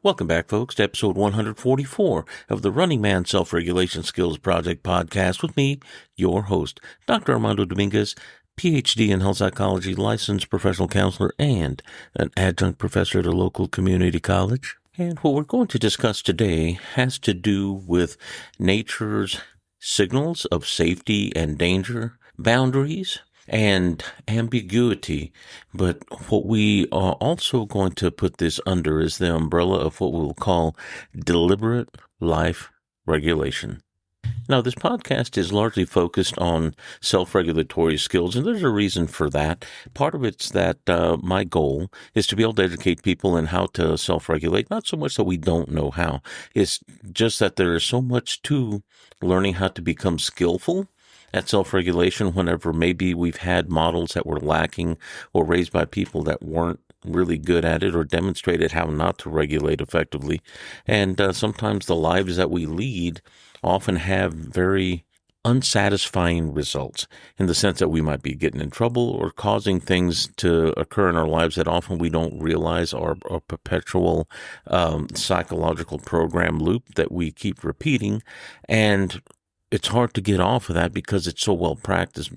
Welcome back, folks, to episode 144 of the Running Man Self-Regulation Skills Project podcast with me, your host, Dr. Armando Dominguez, PhD in health psychology, licensed professional counselor, and an adjunct professor at a local community college. And what we're going to discuss today has to do with nature's signals of safety and danger, boundaries, and ambiguity. But what we are also going to put this under is the umbrella of what we'll call deliberate life regulation. Now, this podcast is largely focused on self-regulatory skills, and there's a reason for that. Part of it's that my goal is to be able to educate people in how to self-regulate, not so much that we don't know how. It's just that there is so much to learning how to become skillful at self-regulation whenever maybe we've had models that were lacking or raised by people that weren't really good at it or demonstrated how not to regulate effectively. And sometimes the lives that we lead often have very unsatisfying results in the sense that we might be getting in trouble or causing things to occur in our lives that often we don't realize are a perpetual psychological program loop that we keep repeating. And it's hard to get off of that because it's so well practiced.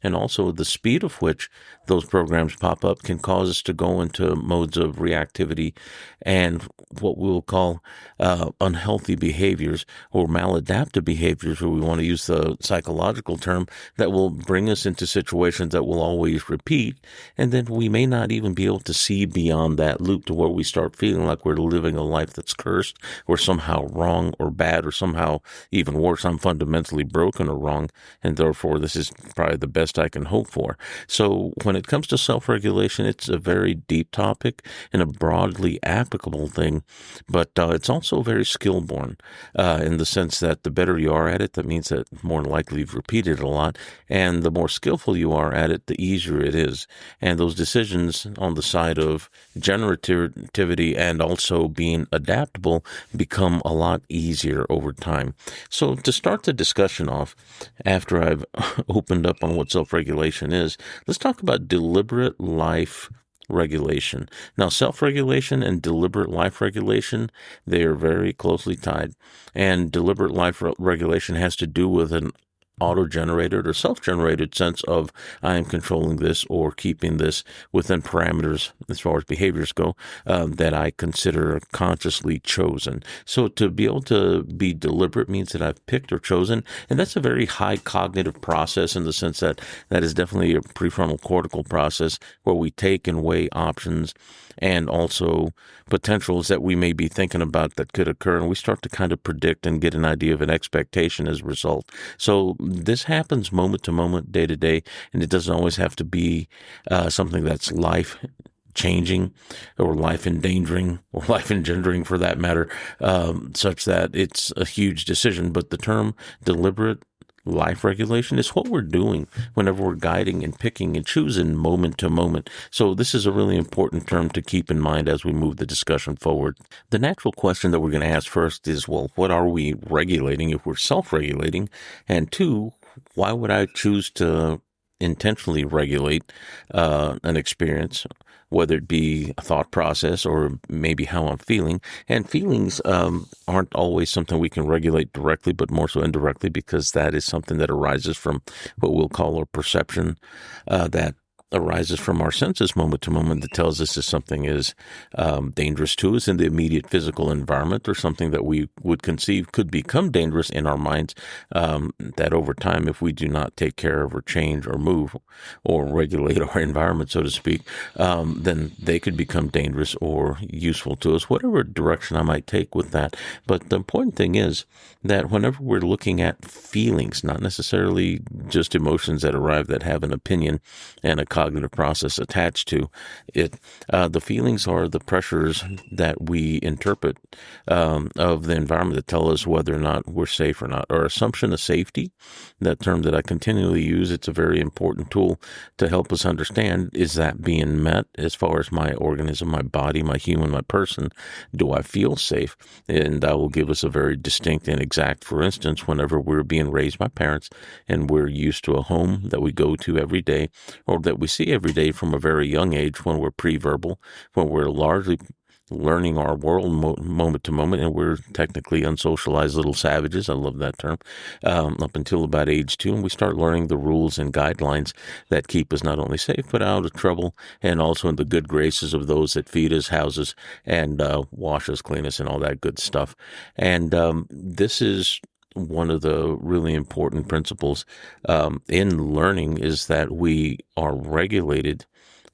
And also the speed of which those programs pop up can cause us to go into modes of reactivity and what we'll call unhealthy behaviors or maladaptive behaviors, or we want to use the psychological term, that will bring us into situations that will always repeat. And then we may not even be able to see beyond that loop to where we start feeling like we're living a life that's cursed or somehow wrong or bad, or somehow even worse, I'm fundamentally broken or wrong, and therefore this is probably the best I can hope for. So when it comes to self-regulation, it's a very deep topic and a broadly applicable thing, but it's also very skill-born in the sense that the better you are at it, that means that more likely you've repeated it a lot, and the more skillful you are at it, the easier it is. And those decisions on the side of generativity and also being adaptable become a lot easier over time. So to start the discussion off, after I've opened up on what self-regulation is, let's talk about deliberate life regulation. Now, self-regulation and deliberate life regulation, they are very closely tied. And deliberate life regulation has to do with an auto-generated or self-generated sense of I am controlling this or keeping this within parameters as far as behaviors go that I consider consciously chosen. So to be able to be deliberate means that I've picked or chosen, and that's a very high cognitive process in the sense that that is definitely a prefrontal cortical process where we take and weigh options and also potentials that we may be thinking about that could occur, and we start to kind of predict and get an idea of an expectation as a result. So this happens moment to moment, day to day, and it doesn't always have to be something that's life-changing or life-endangering or life-engendering for that matter, such that it's a huge decision. But the term deliberate life regulation is what we're doing whenever we're guiding and picking and choosing moment to moment. So this is a really important term to keep in mind as we move the discussion forward. The natural question that we're going to ask first is, well, what are we regulating if we're self-regulating? And two, why would I choose to intentionally regulate an experience, whether it be a thought process or maybe how I'm feeling? And feelings aren't always something we can regulate directly, but more so indirectly, because that is something that arises from what we'll call a perception that arises from our senses moment to moment that tells us if something is dangerous to us in the immediate physical environment or something that we would conceive could become dangerous in our minds, that over time, if we do not take care of or change or move or regulate our environment, so to speak, then they could become dangerous or useful to us, whatever direction I might take with that. But the important thing is that whenever we're looking at feelings, not necessarily just emotions that arrive that have an opinion and a cognitive process attached to it, the feelings are the pressures that we interpret of the environment that tell us whether or not we're safe or not. Our assumption of safety, that term that I continually use, it's a very important tool to help us understand, is that being met as far as my organism, my body, my human, my person? Do I feel safe? And that will give us a very distinct and exact, for instance, whenever we're being raised by parents and we're used to a home that we go to every day or that we see every day from a very young age, when we're pre-verbal, when we're largely learning our world moment to moment, and we're technically unsocialized little savages. I love that term. Up until about age 2, and we start learning the rules and guidelines that keep us not only safe but out of trouble, and also in the good graces of those that feed us, house us, and wash us, clean us, and all that good stuff. And this is one of the really important principles in learning, is that we are regulated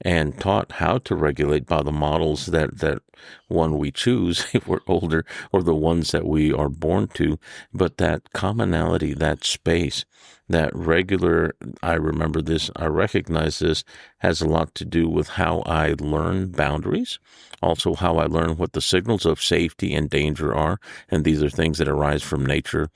and taught how to regulate by the models that one we choose if we're older, or the ones that we are born to. But that commonality, that space, that regular, I remember this, I recognize this, has a lot to do with how I learn boundaries, also how I learn what the signals of safety and danger are. And these are things that arise from nature,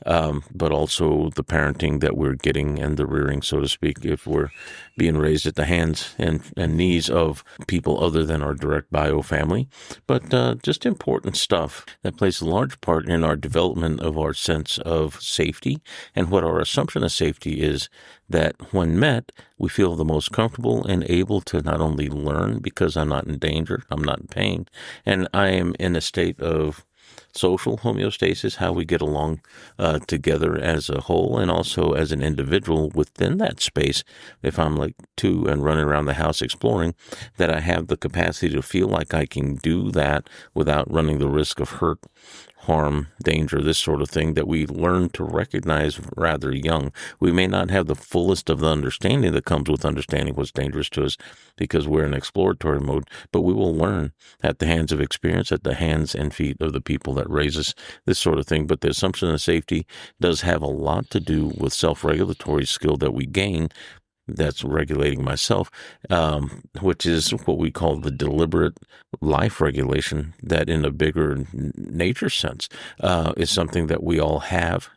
but also the parenting that we're getting and the rearing, so to speak, if we're being raised at the hands and knees of people other than our direct bio family. But just important stuff that plays a large part in our development of our sense of safety, and what our assumption of safety is, that when met, we feel the most comfortable and able to not only learn because I'm not in danger, I'm not in pain, and I am in a state of social homeostasis, how we get along together as a whole, and also as an individual within that space. If I'm like 2 and running around the house exploring, that I have the capacity to feel like I can do that without running the risk of hurt, harm, danger, this sort of thing, that we learn to recognize rather young. We may not have the fullest of the understanding that comes with understanding what's dangerous to us, because we're in exploratory mode, but we will learn at the hands of experience, at the hands and feet of the people that raise us, this sort of thing. But the assumption of safety does have a lot to do with self-regulatory skill that we gain, that's regulating myself, which is what we call the deliberate life regulation, that in a bigger nature sense is something that we all have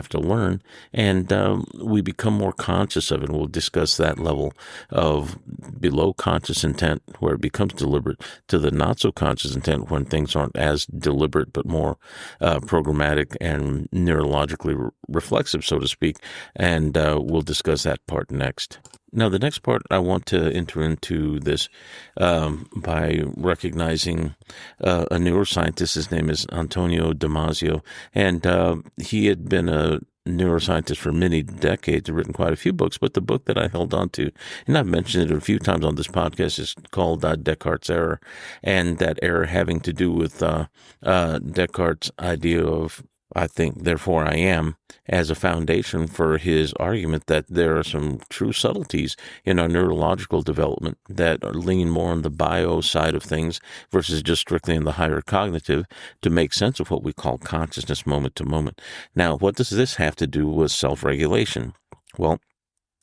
to learn, and we become more conscious of it. And we'll discuss that level of below conscious intent, where it becomes deliberate, to the not so conscious intent, when things aren't as deliberate but more programmatic and neurologically reflexive, so to speak. And we'll discuss that part next. Now, the next part, I want to enter into this by recognizing a neuroscientist. His name is Antonio Damasio, and he had been a neuroscientist for many decades, written quite a few books, but the book that I held on to, and I've mentioned it a few times on this podcast, is called Descartes' Error, and that error having to do with Descartes' idea of I think, therefore I am, as a foundation for his argument that there are some true subtleties in our neurological development that lean more on the bio side of things versus just strictly in the higher cognitive, to make sense of what we call consciousness moment to moment. Now, what does this have to do with self-regulation? Well,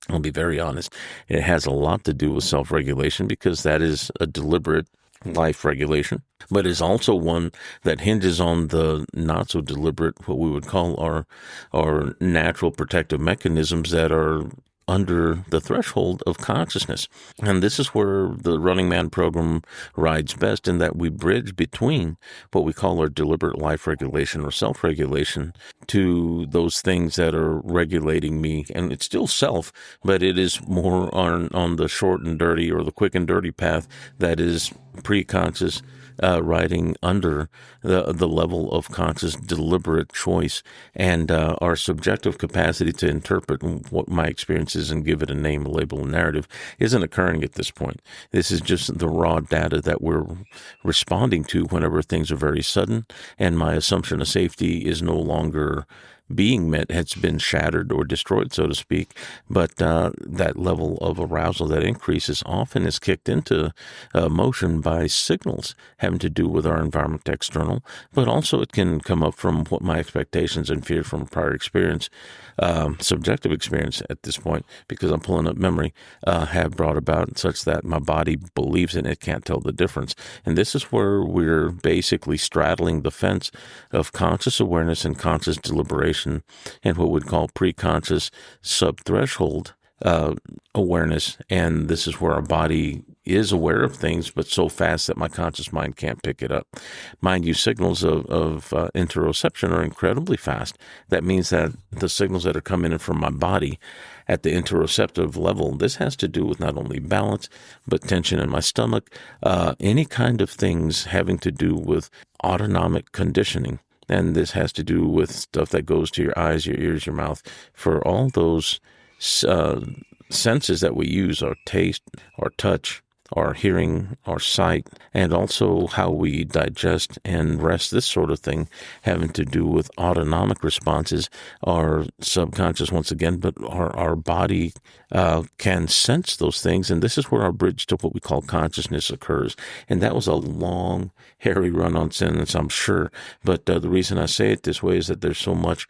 I'll be very honest. It has a lot to do with self-regulation, because that is a deliberate life regulation, but is also one that hinges on the not so deliberate, what we would call our natural protective mechanisms that are under the threshold of consciousness. And this is where the Running Man program rides best, in that we bridge between what we call our deliberate life regulation or self-regulation to those things that are regulating me. And it's still self, but it is more on the short and dirty, or the quick and dirty path, that is pre-conscious, riding under the level of conscious, deliberate choice, and our subjective capacity to interpret what my experience is and give it a name, a label, a narrative isn't occurring at this point. This is just the raw data that we're responding to whenever things are very sudden, and my assumption of safety is no longer being met, has been shattered or destroyed, so to speak. But that level of arousal that increases often is kicked into motion by signals having to do with our environment external, but also it can come up from what my expectations and fear from prior experience, subjective experience at this point, because I'm pulling up memory, have brought about, such that my body believes in it, can't tell the difference. And this is where we're basically straddling the fence of conscious awareness and conscious deliberation, and what we'd call pre-conscious subthreshold awareness, and this is where our body is aware of things, but so fast that my conscious mind can't pick it up. Mind you, signals of interoception are incredibly fast. That means that the signals that are coming in from my body at the interoceptive level, this has to do with not only balance, but tension in my stomach, any kind of things having to do with autonomic conditioning. And this has to do with stuff that goes to your eyes, your ears, your mouth. For all those senses that we use, our taste, our touch, our hearing, our sight, and also how we digest and rest, this sort of thing, having to do with autonomic responses, our subconscious once again, but our body can sense those things, and this is where our bridge to what we call consciousness occurs. And that was a long, hairy run-on sentence, I'm sure, but the reason I say it this way is that there's so much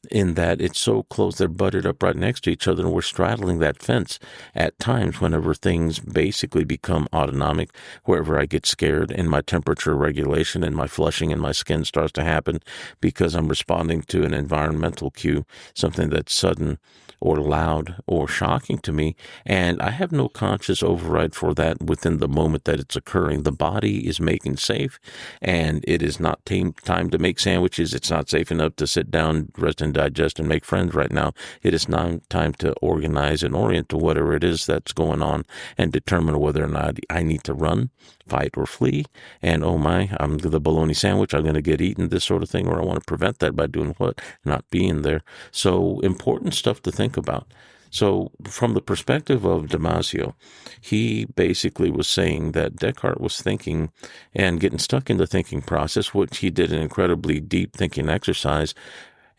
in that it's so close, they're butted up right next to each other, and we're straddling that fence at times whenever things basically become autonomic, wherever I get scared and my temperature regulation and my flushing in my skin starts to happen because I'm responding to an environmental cue, something that's sudden or loud or shocking to me, and I have no conscious override for that within the moment that it's occurring. The body is making safe, and it is not time to make sandwiches. It's not safe enough to sit down, rest and digest and make friends right now. It is now time to organize and orient to whatever it is that's going on and determine whether or not I need to run, fight, or flee. And oh my, I'm the bologna sandwich, I'm going to get eaten, this sort of thing, or I want to prevent that by doing what? Not being there. So important stuff to think about. So from the perspective of Damasio, he basically was saying that Descartes was thinking and getting stuck in the thinking process, which he did an incredibly deep thinking exercise.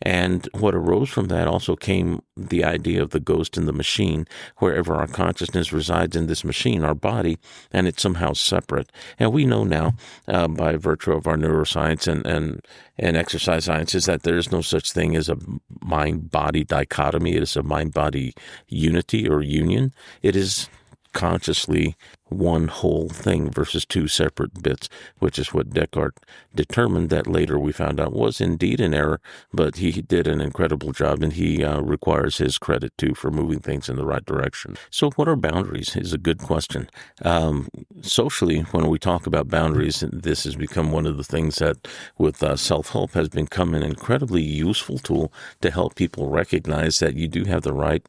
And what arose from that also came the idea of the ghost in the machine, wherever our consciousness resides in this machine, our body, and it's somehow separate. And we know now, by virtue of our neuroscience and exercise sciences, that there is no such thing as a mind-body dichotomy. It is a mind-body unity or union. It is consciously one whole thing versus two separate bits, which is what Descartes determined that later we found out was indeed an error, but he did an incredible job, and he requires his credit too for moving things in the right direction. So what are boundaries is a good question. Socially, when we talk about boundaries, this has become one of the things that with self-help has become an incredibly useful tool to help people recognize that you do have the right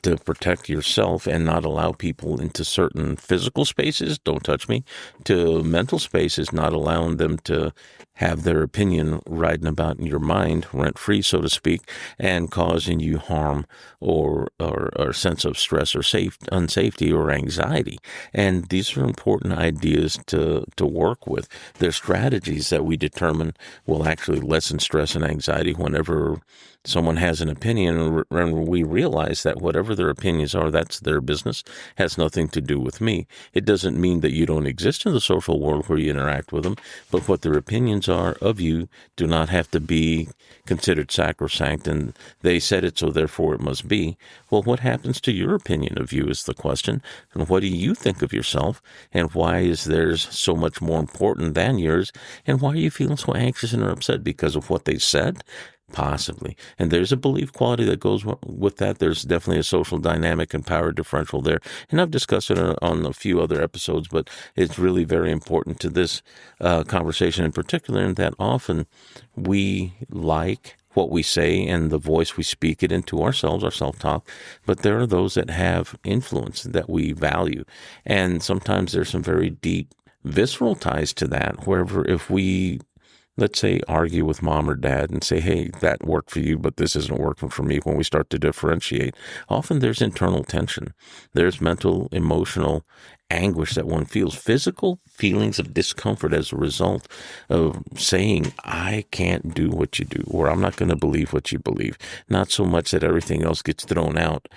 to protect yourself and not allow people into certain physical spaces, don't touch me, to mental spaces, not allowing them to have their opinion riding about in your mind, rent-free, so to speak, and causing you harm or a sense of stress or unsafety or anxiety. And these are important ideas to work with. They're strategies that we determine will actually lessen stress and anxiety whenever someone has an opinion, and we realize that whatever their opinions are, that's their business, has nothing to do with me. It doesn't mean that you don't exist in the social world where you interact with them, but what their opinions are of you do not have to be considered sacrosanct, and they said it, so therefore it must be. Well, what happens to your opinion of you is the question, and what do you think of yourself, and why is theirs so much more important than yours, and why are you feeling so anxious and upset because of what they said? Possibly. And there's a belief quality that goes with that. There's definitely a social dynamic and power differential there. And I've discussed it on a few other episodes, but it's really very important to this conversation in particular, in that often we like what we say and the voice we speak it into ourselves, our self-talk, but there are those that have influence that we value. And sometimes there's some very deep visceral ties to that, wherever if we, let's say, argue with mom or dad and say, hey, that worked for you, but this isn't working for me. When we start to differentiate, often there's internal tension. There's mental, emotional anguish that one feels, physical feelings of discomfort as a result of saying, I can't do what you do, or I'm not going to believe what you believe. Not so much that everything else gets thrown out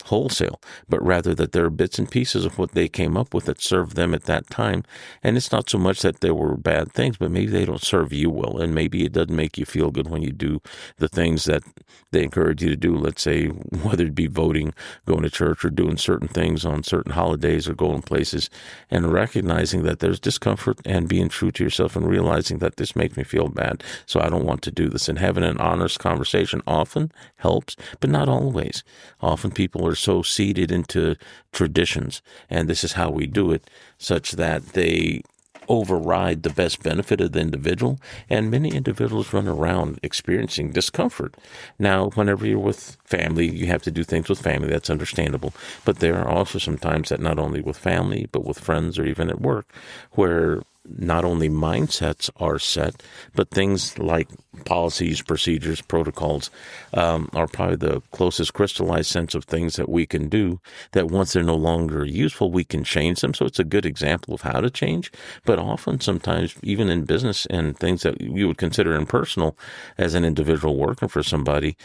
wholesale, but rather that there are bits and pieces of what they came up with that served them at that time. And it's not so much that there were bad things, but maybe they don't serve you well, and maybe it doesn't make you feel good when you do the things that they encourage you to do. Let's say, whether it be voting, going to church, or doing certain things on certain holidays, or going places, and recognizing that there's discomfort and being true to yourself and realizing that this makes me feel bad, so I don't want to do this. And having an honest conversation often helps, but not always. Often people are we're so seeded into traditions, and this is how we do it, such that they override the best benefit of the individual, and many individuals run around experiencing discomfort. Now, whenever you're with family, you have to do things with family. That's understandable. But there are also some times that not only with family, but with friends or even at work, where not only mindsets are set, but things like policies, procedures, protocols are probably the closest crystallized sense of things that we can do, that once they're no longer useful, we can change them. So it's a good example of how to change. But often, sometimes, even in business and things that you would consider impersonal as an individual working for somebody,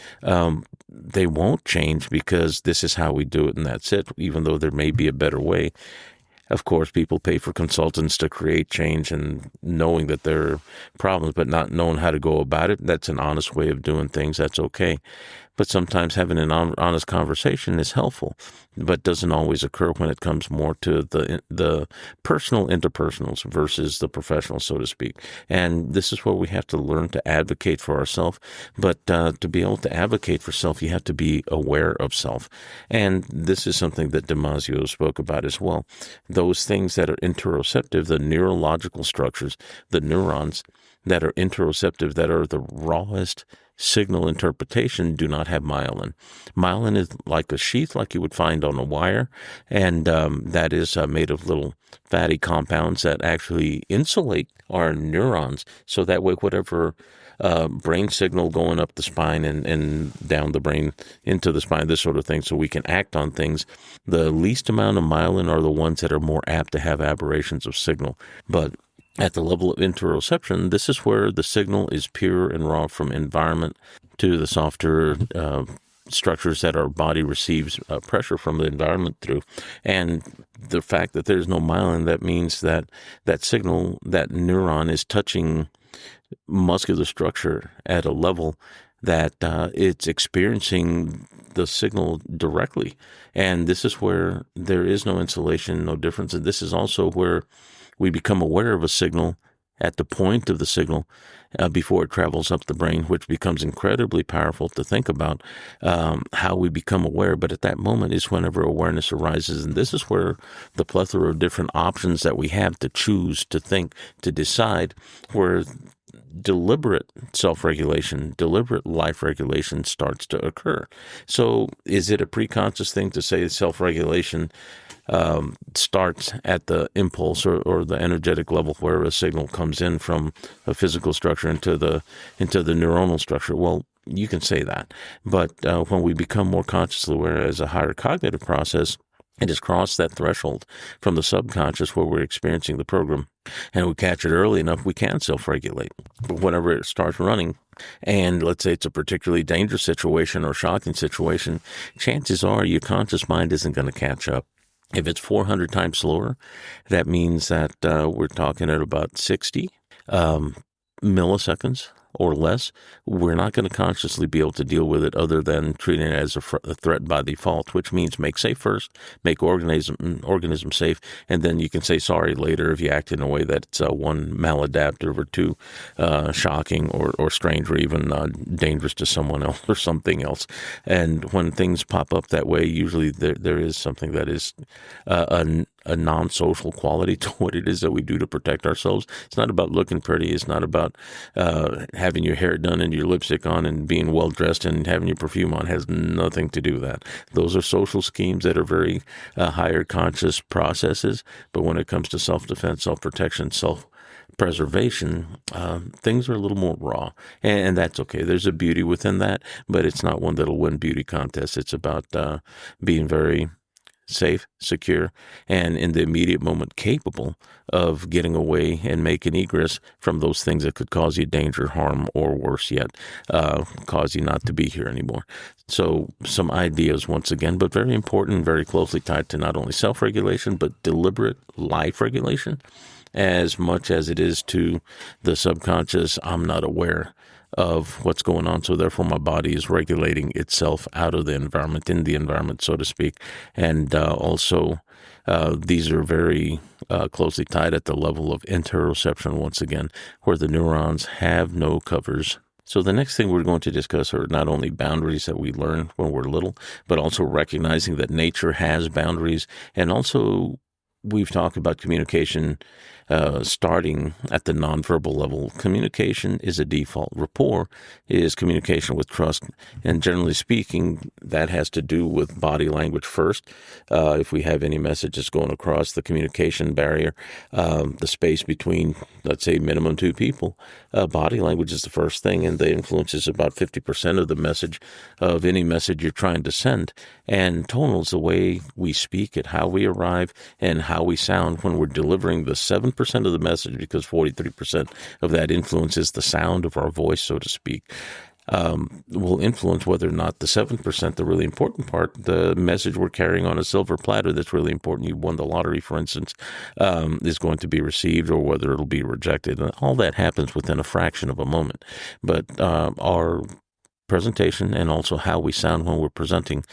they won't change because this is how we do it and that's it, even though there may be a better way. Of course, people pay for consultants to create change, and knowing that there are problems, but not knowing how to go about it, that's an honest way of doing things. That's okay. But sometimes having an honest conversation is helpful, but doesn't always occur when it comes more to the personal interpersonals versus the professional, so to speak. And this is where we have to learn to advocate for ourselves. But to be able to advocate for self, you have to be aware of self. And this is something that Damasio spoke about as well. Those things that are interoceptive, the neurological structures, the neurons that are interoceptive, that are the rawest signal interpretation, do not have myelin. Myelin is like a sheath like you would find on a wire, and that is made of little fatty compounds that actually insulate our neurons, so that way whatever brain signal going up the spine and down the brain into the spine, this sort of thing, so we can act on things. The least amount of myelin are the ones that are more apt to have aberrations of signal. But at the level of interoception, this is where the signal is pure and raw from environment to the softer structures that our body receives pressure from the environment through. And the fact that there's no myelin, that means that that signal, that neuron is touching muscular structure at a level that it's experiencing the signal directly. And this is where there is no insulation, no difference. And this is also where we become aware of a signal at the point of the signal before it travels up the brain, which becomes incredibly powerful to think about how we become aware. But at that moment is whenever awareness arises. And this is where the plethora of different options that we have to choose, to think, to decide, where deliberate self-regulation, deliberate life regulation starts to occur. So is it a preconscious thing to say self-regulation starts at the impulse or the energetic level where a signal comes in from a physical structure into the neuronal structure? Well, you can say that. But when we become more consciously aware as a higher cognitive process, it has crossed that threshold from the subconscious where we're experiencing the program, and we catch it early enough, we can self-regulate. But whenever it starts running, and let's say it's a particularly dangerous situation or shocking situation, chances are your conscious mind isn't going to catch up. If it's 400 times slower, that means that we're talking at about 60 milliseconds or less. We're not going to consciously be able to deal with it other than treating it as a threat by default, which means make safe first, make organism safe, and then you can say sorry later if you act in a way that's one, maladaptive, or two, shocking or strange, or even dangerous to someone else or something else. And when things pop up that way, usually there is something that is a non-social quality to what it is that we do to protect ourselves. It's not about looking pretty. It's not about having your hair done and your lipstick on and being well-dressed and having your perfume on. It has nothing to do with that. Those are social schemes that are very higher conscious processes. But when it comes to self-defense, self-protection, self-preservation, things are a little more raw. And that's okay. There's a beauty within that, but it's not one that'll win beauty contests. It's about being very safe, secure, and in the immediate moment capable of getting away and making egress from those things that could cause you danger, harm, or worse yet, cause you not to be here anymore. So some ideas, once again, but very important, very closely tied to not only self-regulation, but deliberate life regulation, as much as it is to the subconscious. I'm not aware of what's going on, so therefore my body is regulating itself out of the environment, in the environment, so to speak. And also these are very closely tied at the level of interoception, once again, where the neurons have no covers, So the next thing we're going to discuss are not only boundaries that we learn when we're little, but also recognizing that nature has boundaries. And also, we've talked about communication starting at the nonverbal level. Communication is a default. Rapport is communication with trust. And generally speaking, that has to do with body language first. If we have any messages going across the communication barrier, the space between, let's say, minimum two people, body language is the first thing, and the influence is about 50% of the message of any message you're trying to send. And tonal is the way we speak it, how we arrive, and how we sound when we're delivering the 7% of the message, because 43% of that influence is the sound of our voice, so to speak. Will influence whether or not the 7%, the really important part, the message we're carrying on a silver platter that's really important, you won the lottery, for instance, is going to be received, or whether it'll be rejected. And all that happens within a fraction of a moment. But our presentation and also how we sound when we're presenting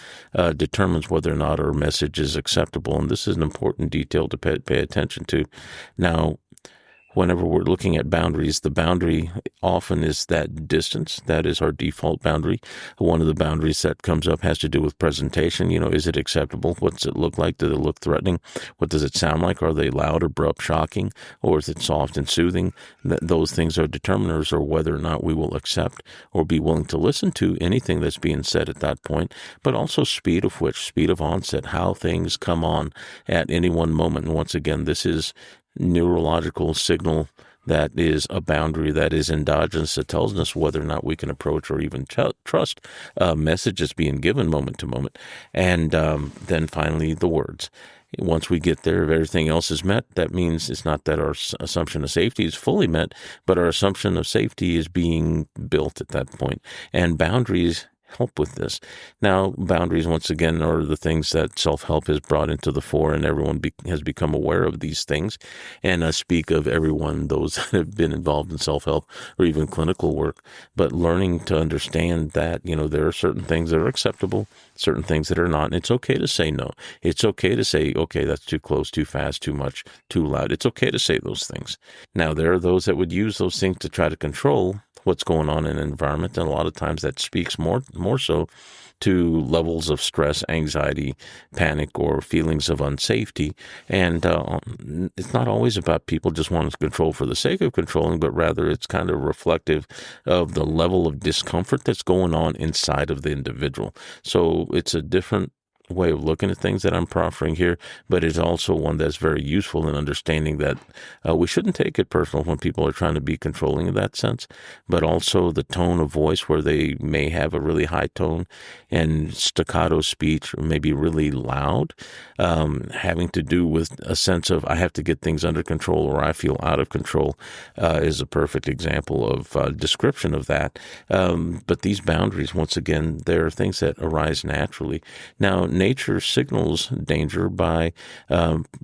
determines whether or not our message is acceptable. And this is an important detail to pay attention to. Now, whenever we're looking at boundaries, the boundary often is that distance. That is our default boundary. One of the boundaries that comes up has to do with presentation. Is it acceptable? What's it look like? Does it look threatening? What does it sound like? Are they loud, abrupt, shocking? Or is it soft and soothing? Those things are determiners of whether or not we will accept or be willing to listen to anything that's being said at that point, but also speed of onset, how things come on at any one moment. And once again, this is neurological signal that is a boundary that is endogenous, that tells us whether or not we can approach or even trust messages being given moment to moment. And then finally, the words. Once we get there, if everything else is met, that means it's not that our assumption of safety is fully met, but our assumption of safety is being built at that point. And boundaries help with this. Now, boundaries, once again, are the things that self-help has brought into the fore, and everyone has become aware of these things. And I speak of everyone, those that have been involved in self-help or even clinical work, but learning to understand that, there are certain things that are acceptable, certain things that are not, and it's okay to say no. It's okay to say, okay, that's too close, too fast, too much, too loud. It's okay to say those things. Now, there are those that would use those things to try to control what's going on in an environment, and a lot of times that speaks more so to levels of stress, anxiety, panic, or feelings of unsafety. And it's not always about people just wanting to control for the sake of controlling, but rather it's kind of reflective of the level of discomfort that's going on inside of the individual. So it's a different way of looking at things that I'm proffering here, but it's also one that's very useful in understanding that we shouldn't take it personal when people are trying to be controlling in that sense, but also the tone of voice where they may have a really high tone and staccato speech, or maybe really loud, having to do with a sense of I have to get things under control or I feel out of control is a perfect example of description of that. But these boundaries, once again, they're things that arise naturally. Now, nature signals danger by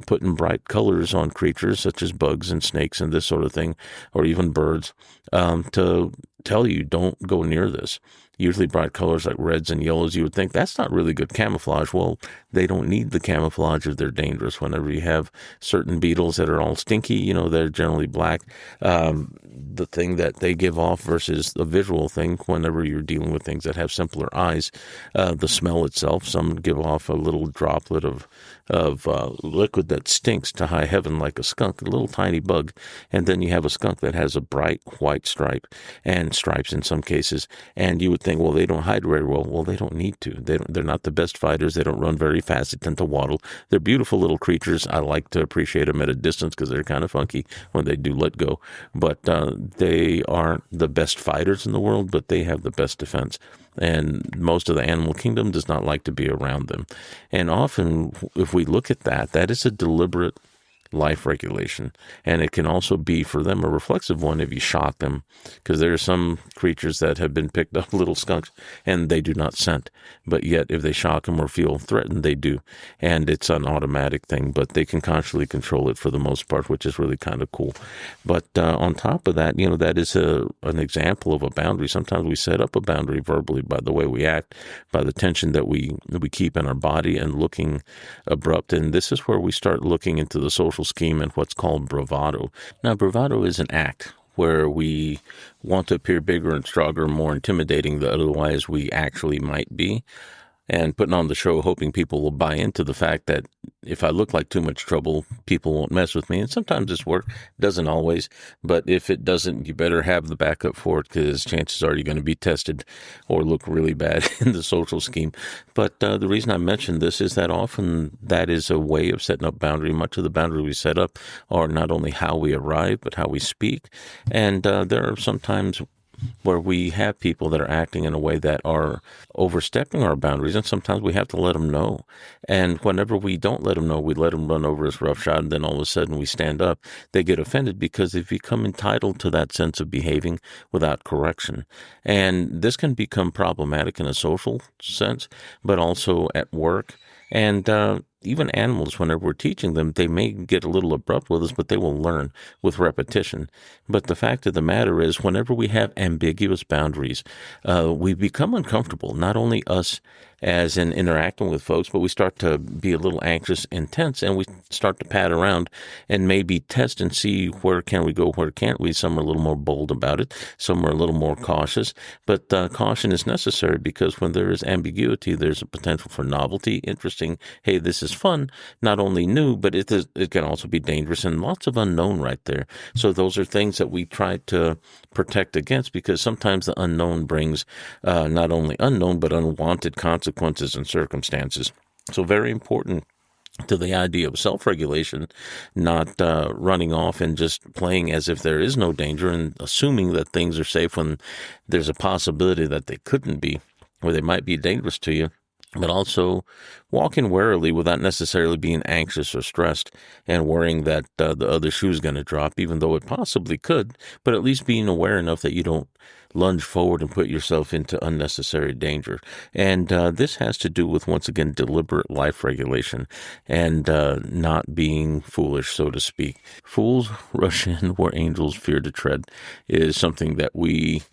putting bright colors on creatures such as bugs and snakes and this sort of thing, or even birds, to tell you don't go near this. Usually bright colors like reds and yellows, you would think that's not really good camouflage. Well, they don't need the camouflage if they're dangerous. Whenever you have certain beetles that are all stinky, they're generally black. The thing that they give off versus the visual thing, whenever you're dealing with things that have simpler eyes, the smell itself, some give off a little droplet of liquid that stinks to high heaven like a skunk, a little tiny bug. And then you have a skunk that has a bright white stripe and stripes in some cases. And you would think, well, they don't hide very well. Well, they don't need to. They're not the best fighters. They don't run very fast. They tend to waddle. They're beautiful little creatures. I like to appreciate them at a distance because they're kind of funky when they do let go. But they aren't the best fighters in the world, but they have the best defense. And most of the animal kingdom does not like to be around them. And often, if we look at that, that is a deliberate life regulation. And it can also be, for them, a reflexive one if you shock them, because there are some creatures that have been picked up, little skunks, and they do not scent. But yet, if they shock them or feel threatened, they do. And it's an automatic thing, but they can consciously control it for the most part, which is really kind of cool. But on top of that, that is an example of a boundary. Sometimes we set up a boundary verbally by the way we act, by the tension that we keep in our body and looking abrupt. And this is where we start looking into the social scheme and what's called bravado. Now, bravado is an act where we want to appear bigger and stronger, more intimidating than otherwise we actually might be. And putting on the show, hoping people will buy into the fact that if I look like too much trouble, people won't mess with me. And sometimes this works, doesn't always. But if it doesn't, you better have the backup for it, because chances are you're going to be tested or look really bad in the social scheme. But the reason I mention this is that often that is a way of setting up boundary. Much of the boundaries we set up are not only how we arrive, but how we speak. And there are sometimes where we have people that are acting in a way that are overstepping our boundaries, and sometimes we have to let them know. And whenever we don't let them know, we let them run over us roughshod, and then all of a sudden we stand up. They get offended because they've become entitled to that sense of behaving without correction. And this can become problematic in a social sense, but also at work. And even animals, whenever we're teaching them, they may get a little abrupt with us, but they will learn with repetition. But the fact of the matter is, whenever we have ambiguous boundaries, we become uncomfortable, not only us as in interacting with folks, but we start to be a little anxious and tense, and we start to pat around and maybe test and see where can we go, where can't we. Some are a little more bold about it, some are a little more cautious, but caution is necessary, because when there is ambiguity, there's a potential for novelty, interesting, hey, this is fun, not only new, but it can also be dangerous, and lots of unknown right there. So those are things that we try to protect against, because sometimes the unknown brings not only unknown, but unwanted consequences and circumstances. So very important to the idea of self-regulation, not running off and just playing as if there is no danger and assuming that things are safe when there's a possibility that they couldn't be, or they might be dangerous to you. But also walking warily without necessarily being anxious or stressed and worrying that the other shoe is going to drop, even though it possibly could, but at least being aware enough that you don't lunge forward and put yourself into unnecessary danger. And this has to do with, once again, deliberate life regulation and not being foolish, so to speak. Fools rush in where angels fear to tread is something that we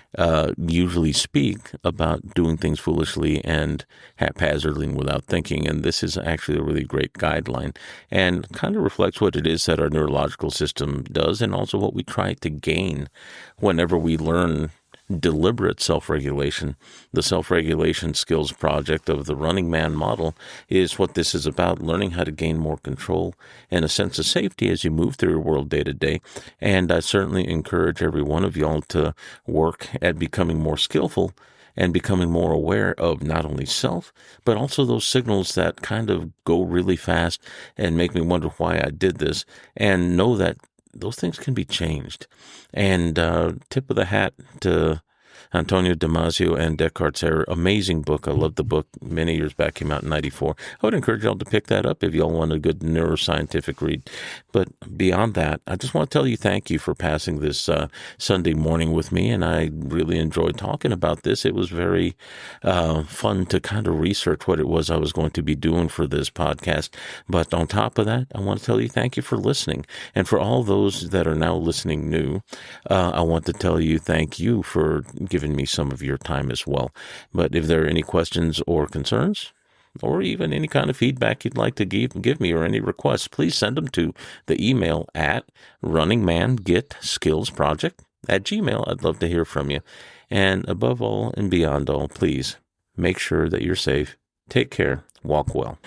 usually speak about, doing things foolishly and haphazardly and without thinking. And this is actually a really great guideline and kind of reflects what it is that our neurological system does, and also what we try to gain whenever we learn deliberate self-regulation. The Self-Regulation Skills Project of the Running Man model is what this is about, learning how to gain more control and a sense of safety as you move through your world day to day. And I certainly encourage every one of y'all to work at becoming more skillful and becoming more aware of not only self, but also those signals that kind of go really fast and make me wonder why I did this, and know that those things can be changed. And tip of the hat to Antonio Damasio and Eckhart Tolle. Amazing book. I loved the book. Many years back, came out in 94. I would encourage y'all to pick that up if y'all want a good neuroscientific read. But beyond that, I just want to tell you thank you for passing this Sunday morning with me, and I really enjoyed talking about this. It was very fun to kind of research what it was I was going to be doing for this podcast. But on top of that, I want to tell you thank you for listening. And for all those that are now listening new, I want to tell you thank you for giving me some of your time as well. But if there are any questions or concerns, or even any kind of feedback you'd like to give me, or any requests, please send them to the email at runningmangetskillsproject@gmail.com. I'd love to hear from you. And above all and beyond all, please make sure that you're safe. Take care. Walk well.